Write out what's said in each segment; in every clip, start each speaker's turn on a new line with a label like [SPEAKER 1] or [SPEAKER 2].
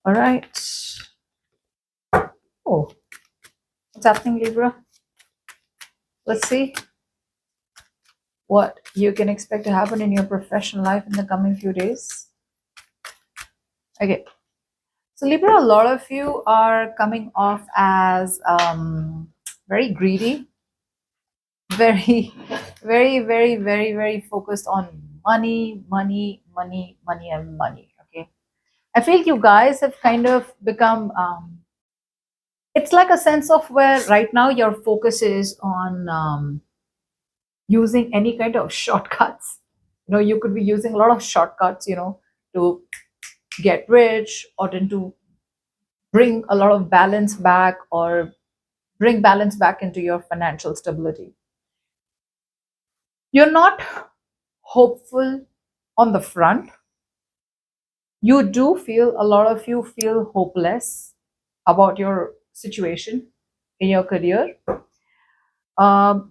[SPEAKER 1] All right. Oh, what's happening, Libra? Let's see what you can expect to happen in your professional life in the coming few days. Okay. So, Libra, a lot of you are coming off as very greedy, very, very focused on money, money, money, money, and money. Okay. I feel you guys have kind of become, it's like a sense of where right now your focus is on using any kind of shortcuts. You could be using a lot of shortcuts, to get rich or then to bring a lot of balance back or bring balance back into your financial stability. You're not hopeful on the front. You do feel, a lot of you feel hopeless about your situation in your career.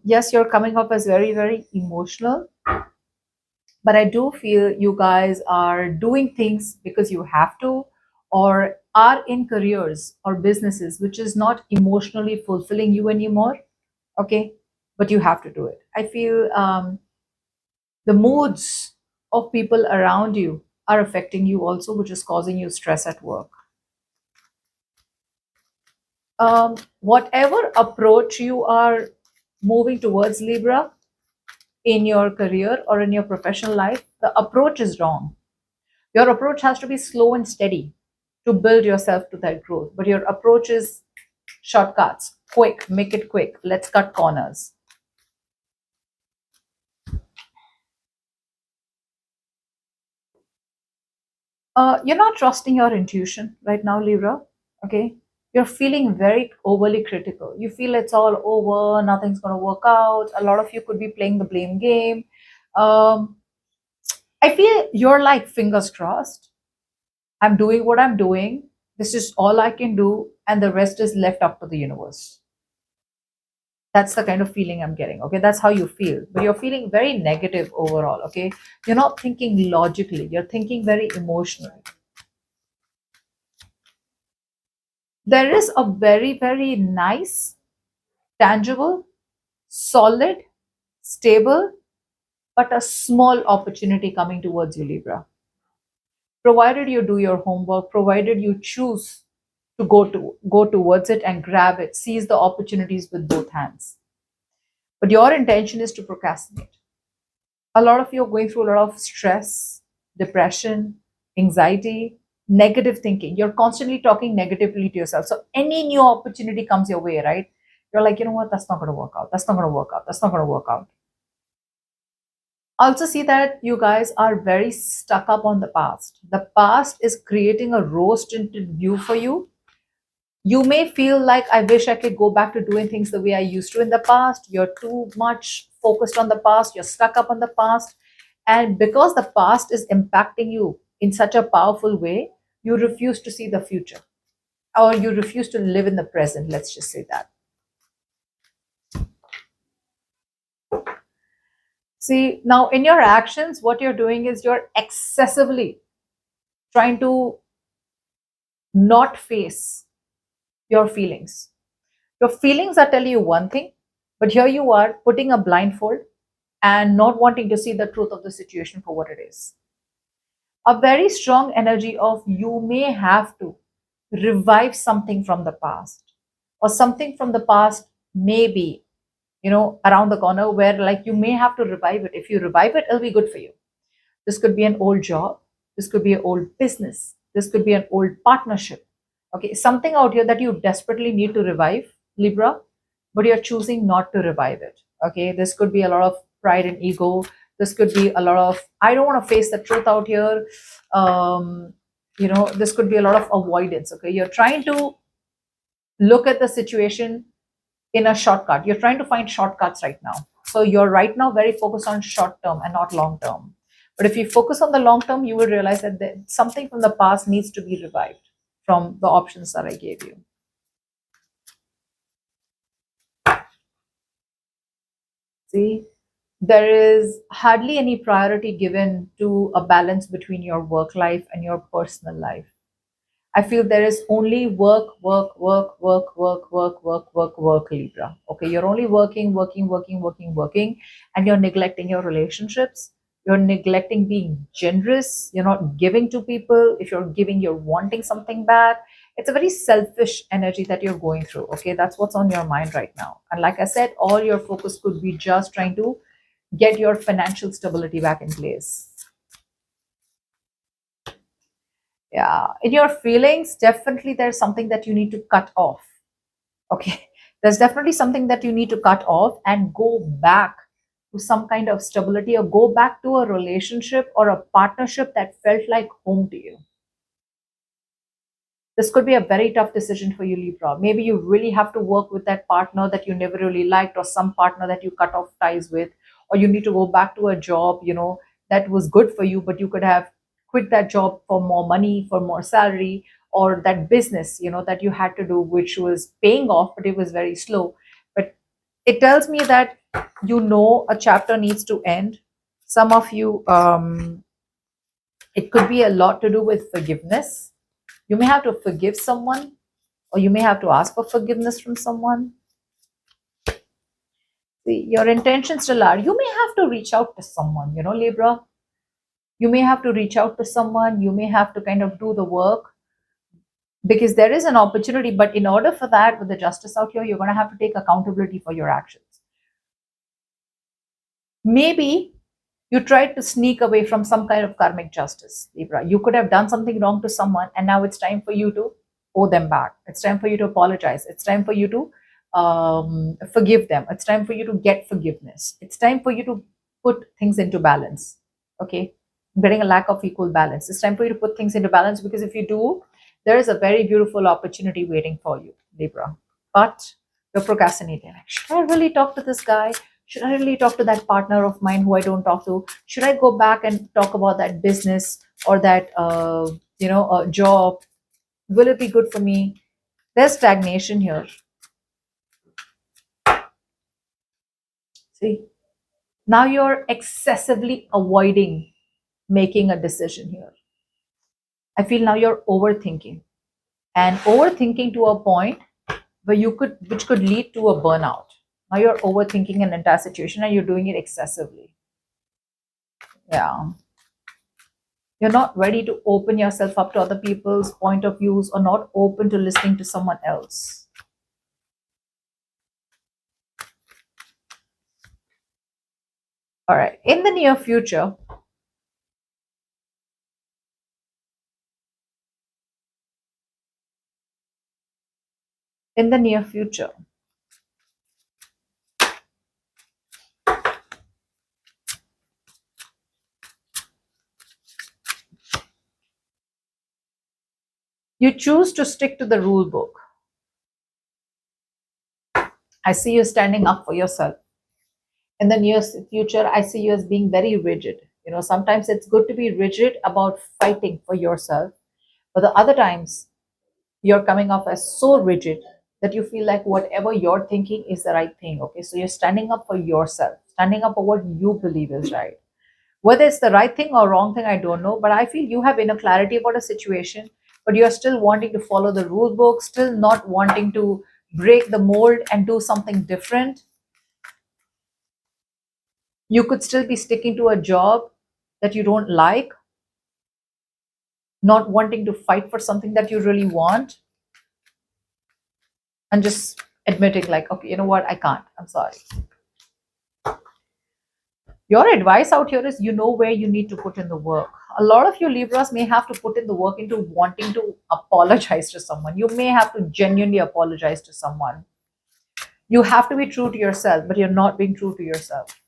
[SPEAKER 1] Yes, you're coming off as very emotional, but I do feel you guys are doing things because you have to, or are in careers or businesses which is not emotionally fulfilling you anymore. Okay, but you have to do it. I feel the moods of people around you are affecting you also, which is causing you stress at work. Whatever approach you are moving towards, Libra, in your career or in your professional life, the approach is wrong. Your approach has to be slow and steady to build yourself to that growth. But your approach is shortcuts, quick, make it quick. Let's cut corners. You're not trusting your intuition right now, Libra. Okay. You're feeling very overly critical. You feel it's all over, nothing's going to work out. A lot of you could be playing the blame game. Um, I feel you're like fingers crossed. I'm doing what I'm doing. This is all I can do, and the rest is left up to the universe. That's the kind of feeling I'm getting. Okay, that's how you feel, but you're feeling very negative overall. Okay, you're not thinking logically, you're thinking very emotionally. There is a very nice, tangible, solid, stable, but a small opportunity coming towards you, Libra. Provided you do your homework, provided you choose to go towards it and grab it, seize the opportunities with both hands. But your intention is to procrastinate. A lot of you are going through a lot of stress, depression, anxiety, negative thinking. You're constantly talking negatively to yourself. So any new opportunity comes your way, right? You're like, you know what, that's not going to work out. That's not going to work out. That's not going to work out. Also see that you guys are very stuck up on the past. The past is creating a rose tinted view for you. You may feel like, I wish I could go back to doing things the way I used to in the past. You're too much focused on the past. You're stuck up on the past. And because the past is impacting you in such a powerful way, you refuse to see the future, or you refuse to live in the present. Let's just say that. See, now in your actions, what you're doing is you're excessively trying to not face your feelings. Your feelings are telling you one thing, but here you are putting a blindfold and not wanting to see the truth of the situation for what it is. A very strong energy of you may have to revive something from the past, or something from the past may be, around the corner, where like you may have to revive it. If you revive it, it'll be good for you. This could be an old job, this could be an old business, this could be an old partnership. Okay, something out here that you desperately need to revive, Libra, but you're choosing not to revive it. Okay, this could be a lot of pride and ego. This could be a lot of, I don't want to face the truth out here. This could be a lot of avoidance. Okay, you're trying to look at the situation in a shortcut. You're trying to find shortcuts right now. So you're right now very focused on short term and not long term. But if you focus on the long term, you will realize that something from the past needs to be revived from the options that I gave you. See, there is hardly any priority given to a balance between your work life and your personal life. I feel there is only work, work, work, work, work, work, work, work, work, Libra. Okay, you're only working, working, working, working, working, and you're neglecting your relationships. You're neglecting being generous. You're not giving to people. If you're giving, you're wanting something back. It's a very selfish energy that you're going through. Okay, that's what's on your mind right now. And like I said, all your focus could be just trying to get your financial stability back in place. Yeah, in your feelings, definitely there's something that you need to cut off. Okay, there's definitely something that you need to cut off and go back to some kind of stability, or go back to a relationship or a partnership that felt like home to you. This could be a very tough decision for you, Libra. Maybe you really have to work with that partner that you never really liked, or some partner that you cut off ties with, or you need to go back to a job, that was good for you, but you could have quit that job for more money, for more salary, or that business, that you had to do, which was paying off, but it was very slow. But it tells me that a chapter needs to end. Some of you, it could be a lot to do with forgiveness. You may have to forgive someone, or you may have to ask for forgiveness from someone. See, your intentions still are. You may have to reach out to someone, Libra. You may have to reach out to someone. You may have to kind of do the work, because there is an opportunity. But in order for that, with the justice out here, you're going to have to take accountability for your actions. Maybe you tried to sneak away from some kind of karmic justice, Libra. You could have done something wrong to someone, and now it's time for you to owe them back. It's time for you to apologize. It's time for you to forgive them. It's time for you to get forgiveness. It's time for you to put things into balance. Okay, I'm getting a lack of equal balance. It's time for you to put things into balance, because if you do, there is a very beautiful opportunity waiting for you, Libra. But you're procrastinating. Like, should I really talk to this guy? Should I really talk to that partner of mine who I don't talk to? Should I go back and talk about that business, or that job? Will it be good for me? There's stagnation here. See, now you're excessively avoiding making a decision here. I feel now you're overthinking, and overthinking to a point which could lead to a burnout. Now you're overthinking an entire situation, and you're doing it excessively. Yeah. You're not ready to open yourself up to other people's point of views, or not open to listening to someone else. All right. In the near future, you choose to stick to the rule book. I see you standing up for yourself. In the near future, I see you as being very rigid. Sometimes it's good to be rigid about fighting for yourself, but the other times you're coming off as so rigid that you feel like whatever you're thinking is the right thing. Okay, so you're standing up for yourself, standing up for what you believe is right. Whether it's the right thing or wrong thing, I don't know, but I feel you have inner clarity about a situation, but you're still wanting to follow the rule book, still not wanting to break the mold and do something different. You could still be sticking to a job that you don't like, not wanting to fight for something that you really want, and just admitting, like, okay, you know what, I can't. I'm sorry. Your advice out here is, where you need to put in the work. A lot of you Libras may have to put in the work into wanting to apologize to someone. You may have to genuinely apologize to someone. You have to be true to yourself, but you're not being true to yourself.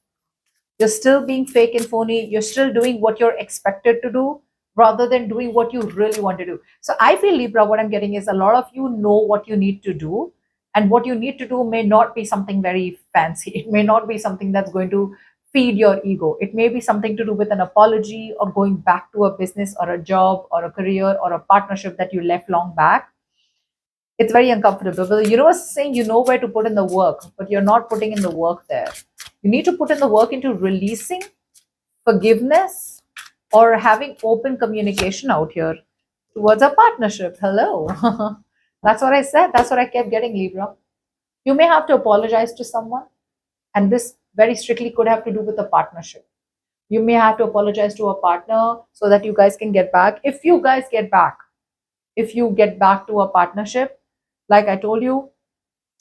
[SPEAKER 1] You're still being fake and phony. You're still doing what you're expected to do, rather than doing what you really want to do. So I feel, Libra, what I'm getting is, a lot of you know what you need to do, and what you need to do may not be something very fancy. It may not be something that's going to feed your ego. It may be something to do with an apology, or going back to a business or a job or a career or a partnership that you left long back. It's very uncomfortable. But the universe is saying you know where to put in the work, but you're not putting in the work there. You need to put in the work into releasing, forgiveness, or having open communication out here towards a partnership. Hello. That's what I said. That's what I kept getting, Libra. You may have to apologize to someone, and this very strictly could have to do with a partnership. You may have to apologize to a partner so that you guys can get back. If you guys get back, if you get back to a partnership, like I told you,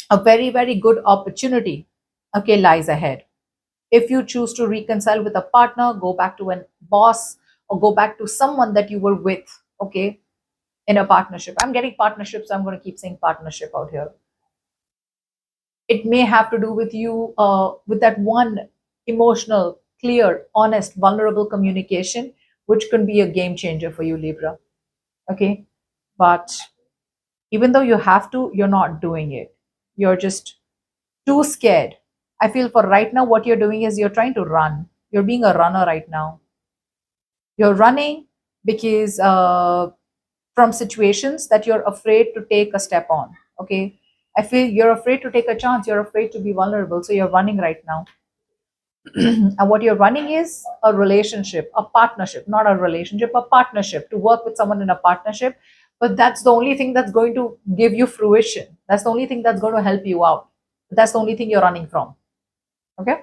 [SPEAKER 1] a very, very good opportunity, okay, lies ahead. If you choose to reconcile with a partner, go back to a boss or go back to someone that you were with, okay, in a partnership. I'm getting partnerships, so I'm going to keep saying partnership out here. It may have to do with you, with that one emotional, clear, honest, vulnerable communication, which can be a game changer for you, Libra. Okay. But even though you have to, you're not doing it. You're just too scared. I feel for right now, what you're doing is you're trying to run. You're being a runner right now. You're running because from situations that you're afraid to take a step on. Okay. I feel you're afraid to take a chance. You're afraid to be vulnerable. So you're running right now. And what you're running is a relationship, a partnership, not a relationship, a partnership, to work with someone in a partnership. But that's the only thing that's going to give you fruition. That's the only thing that's going to help you out. That's the only thing you're running from. Okay.